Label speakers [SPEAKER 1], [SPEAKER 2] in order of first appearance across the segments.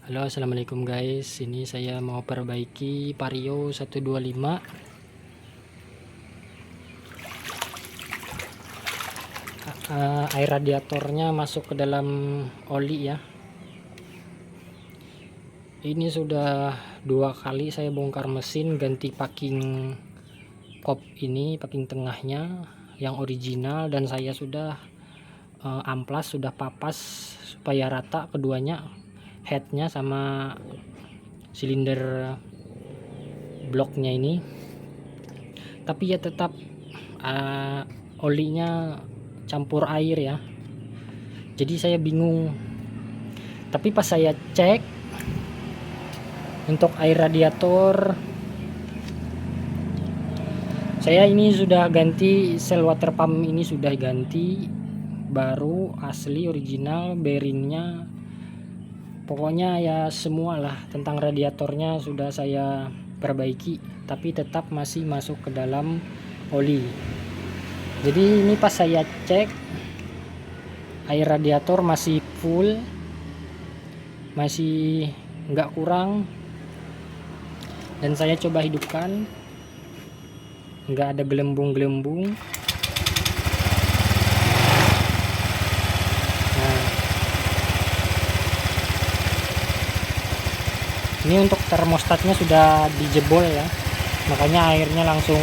[SPEAKER 1] Halo, assalamualaikum guys. Ini saya mau perbaiki Vario 125. Air radiatornya masuk ke dalam oli ya. Ini sudah 2 kali saya bongkar mesin, ganti packing kop ini, packing tengahnya yang original, dan saya sudah amplas, sudah papas supaya rata keduanya, headnya sama silinder bloknya ini. Tapi ya tetap olinya campur air ya, jadi saya bingung. Tapi pas saya cek untuk air radiator, saya ini sudah ganti sel water pump, ini sudah ganti baru, asli original, bearingnya, pokoknya ya semualah tentang radiatornya sudah saya perbaiki, tapi tetap masih masuk ke dalam oli. Jadi ini pas saya cek, air radiator masih full, masih nggak kurang, dan saya coba hidupkan, nggak ada gelembung-gelembung. Nah, ini untuk termostatnya sudah dijebol ya, makanya airnya langsung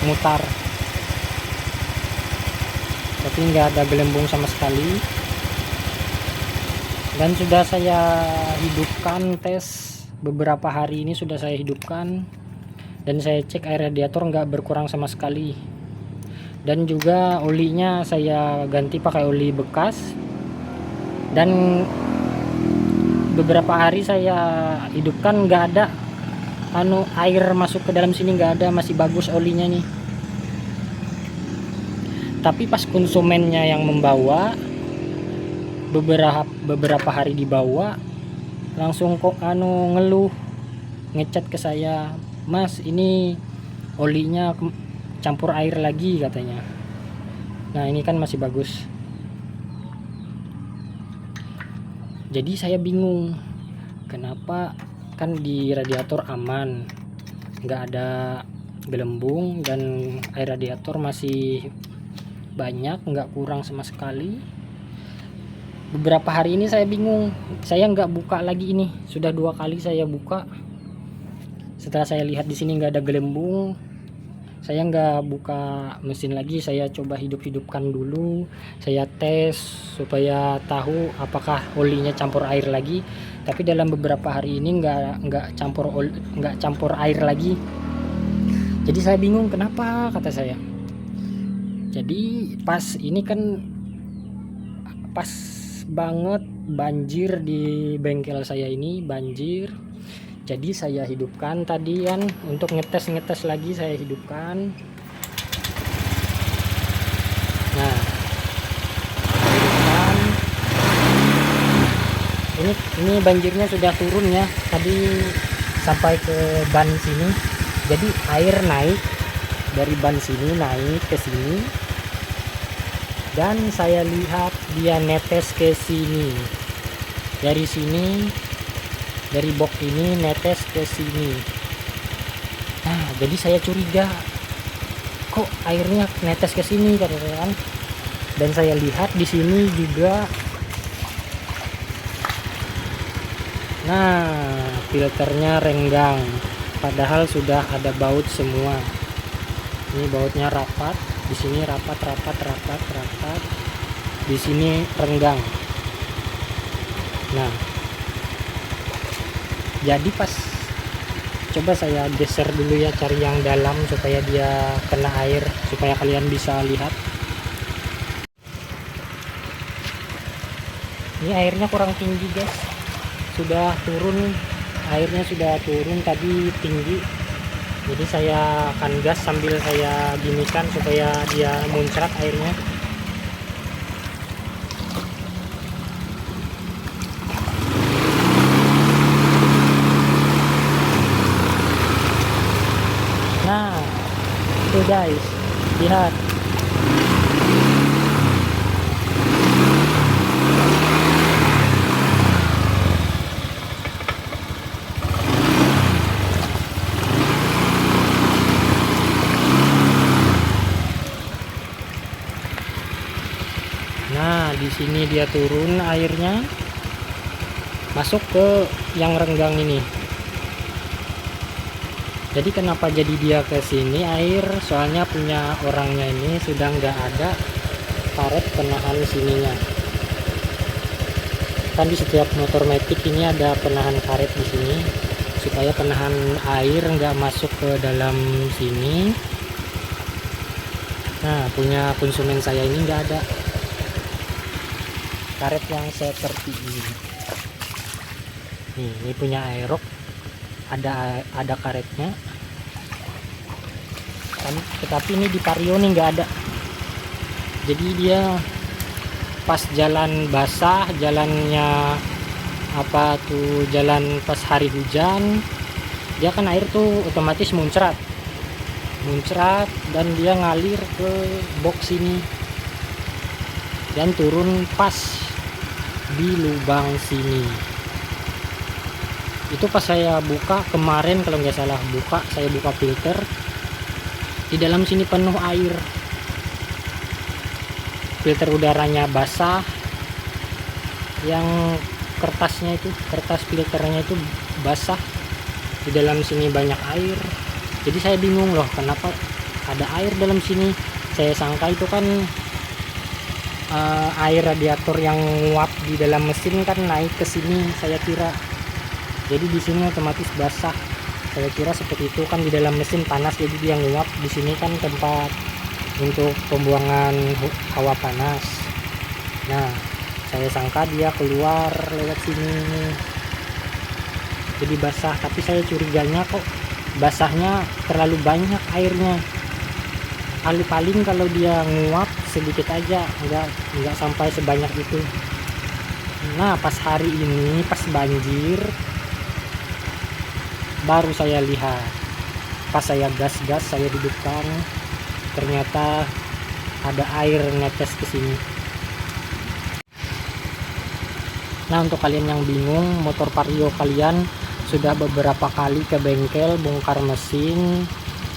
[SPEAKER 1] mutar, tapi nggak ada gelembung sama sekali. Dan sudah saya hidupkan, tes beberapa hari ini sudah saya hidupkan, dan saya cek air radiator nggak berkurang sama sekali. Dan juga olinya saya ganti pakai oli bekas, dan beberapa hari saya hidupkan nggak ada air masuk ke dalam sini, nggak ada, masih bagus olinya nih. Tapi pas konsumennya yang membawa, beberapa hari dibawa, langsung kok ngeluh, ngecat ke saya, "Mas, ini olinya campur air lagi," katanya. Nah, ini kan masih bagus. Jadi saya bingung, kenapa kan di radiator aman, nggak ada gelembung, dan air radiator masih banyak, nggak kurang sama sekali. Beberapa hari ini saya bingung, saya nggak buka lagi, ini sudah 2 kali saya buka. Setelah saya lihat di sini nggak ada gelembung, saya nggak buka mesin lagi, saya coba hidupkan dulu, saya tes supaya tahu apakah olinya campur air lagi. Tapi dalam beberapa hari ini nggak campur air lagi. Jadi saya bingung kenapa, kata saya. Jadi pas ini kan pas banget banjir di bengkel saya, ini banjir. Jadi saya hidupkan tadi kan, untuk ngetes lagi saya hidupkan. Nah, hidupkan. Ini banjirnya sudah turun ya, tadi sampai ke ban sini. Jadi air naik dari ban sini, naik ke sini, dan saya lihat dia netes ke sini, dari sini, dari box ini netes ke sini. Nah, jadi saya curiga, kok airnya netes ke sini, kan? Dan saya lihat di sini juga. Nah, filternya renggang, padahal sudah ada baut semua. Ini bautnya rapat, di sini rapat, di sini renggang. Nah, jadi pas coba saya geser dulu ya, cari yang dalam supaya dia kena air, supaya kalian bisa lihat. Ini airnya kurang tinggi guys, sudah turun, airnya sudah turun, tadi tinggi. Jadi saya akan gas sambil saya ginikan supaya dia muncrat airnya. Nah, itu guys, lihat. sini dia turun airnya masuk ke yang renggang ini. Jadi kenapa jadi dia ke sini air, soalnya punya orangnya ini sudah nggak ada karet penahan sininya. Kan di setiap motor matic ini ada penahan karet di sini supaya penahan air nggak masuk ke dalam sini. Nah, punya konsumen saya ini nggak ada karet yang seperti ini. Nih, ini punya Aerox, ada karetnya. Tetapi ini di Vario nih nggak ada. Jadi dia pas jalan basah, jalannya apa tuh, jalan pas hari hujan, dia kan air tuh otomatis muncrat dan dia ngalir ke box ini dan turun pas di lubang sini. Itu pas saya buka kemarin, kalau nggak salah saya buka filter, di dalam sini penuh air, filter udaranya basah, yang kertas filternya itu basah, di dalam sini banyak air. Jadi saya bingung loh, kenapa ada air dalam sini. Saya sangka itu kan air radiator yang nguap di dalam mesin kan naik ke sini, saya kira. Jadi di sini otomatis basah. Saya kira seperti itu, kan di dalam mesin panas jadi dia nguap. Di sini kan tempat untuk pembuangan hawa panas. Nah, saya sangka dia keluar lewat sini, jadi basah. Tapi saya curiganya kok basahnya terlalu banyak airnya. Paling kalau dia nguap sedikit aja, nggak sampai sebanyak itu. Nah, pas hari ini pas banjir baru saya lihat, pas saya gas saya dudukkan, ternyata ada air netes ke sini. Nah, untuk kalian yang bingung, motor Vario kalian sudah beberapa kali ke bengkel bongkar mesin,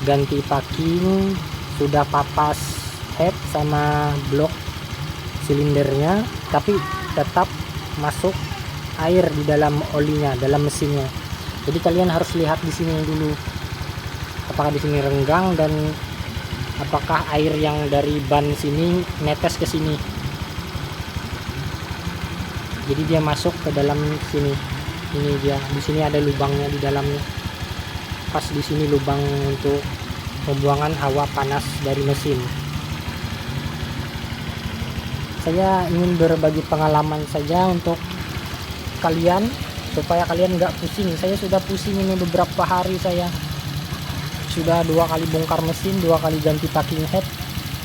[SPEAKER 1] ganti packing, sudah papas head sama blok silindernya, tapi tetap masuk air di dalam olinya, dalam mesinnya. Jadi kalian harus lihat di sini dulu, apakah di sini renggang dan apakah air yang dari ban sini netes ke sini. Jadi dia masuk ke dalam sini. Ini dia, di sini ada lubangnya di dalamnya. Pas di sini lubang untuk pembuangan hawa panas dari mesin. Saya ingin berbagi pengalaman saja untuk kalian, supaya kalian nggak pusing. Saya sudah pusing ini beberapa hari. Saya sudah 2 kali bongkar mesin, 2 kali ganti packing head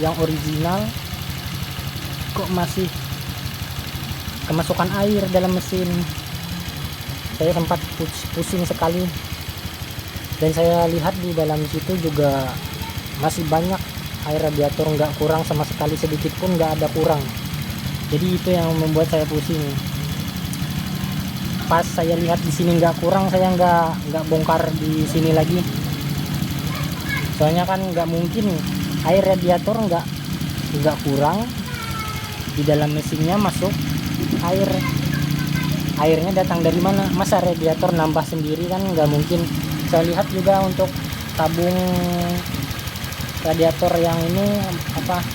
[SPEAKER 1] yang original, kok masih kemasukan air dalam mesin. Saya sempat pusing sekali. Dan saya lihat di dalam situ juga masih banyak air radiator, nggak kurang sama sekali, sedikit pun nggak ada kurang. Jadi itu yang membuat saya pusing. Pas saya lihat di sini nggak kurang, saya nggak bongkar di sini lagi. Soalnya kan nggak mungkin air radiator nggak kurang, di dalam mesinnya masuk airnya datang dari mana? Masa radiator nambah sendiri, kan nggak mungkin. Saya lihat juga untuk tabung radiator yang ini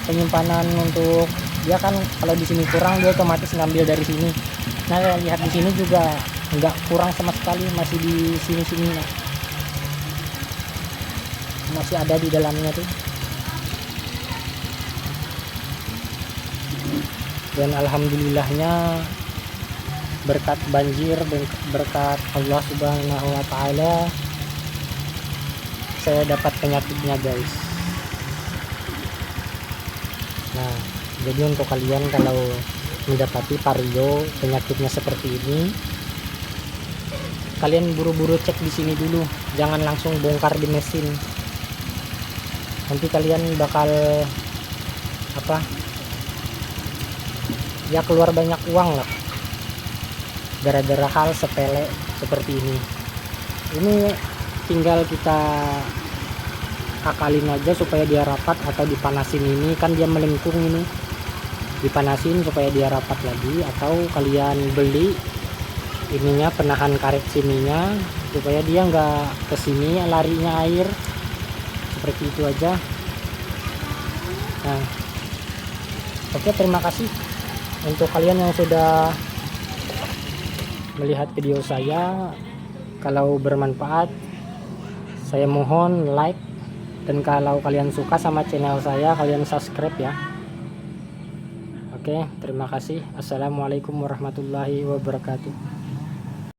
[SPEAKER 1] penyimpanan untuk dia, kan kalau di sini kurang dia otomatis ngambil dari sini. Nah, saya lihat di sini juga nggak kurang sama sekali, masih di sini masih ada di dalamnya tuh. Dan alhamdulillahnya berkat banjir, berkat Allah Subhanahu wa Ta'ala, saya dapat penyakitnya, guys. Nah, jadi untuk kalian kalau mendapati Vario penyakitnya seperti ini, kalian buru-buru cek di sini dulu, jangan langsung bongkar di mesin. Nanti kalian bakal ya keluar banyak uang lah, gara-gara hal sepele seperti ini. Ini tinggal kita akalin aja supaya dia rapat, atau dipanasin. Ini kan dia melengkung ini, dipanasin supaya dia rapat lagi, atau kalian beli ininya, penahan karet sininya supaya dia nggak kesini larinya air, seperti itu aja. Nah, oke, terima kasih untuk kalian yang sudah melihat video saya. Kalau bermanfaat, saya mohon like, dan kalau kalian suka sama channel saya, kalian subscribe ya. Oke, terima kasih. Assalamualaikum warahmatullahi wabarakatuh.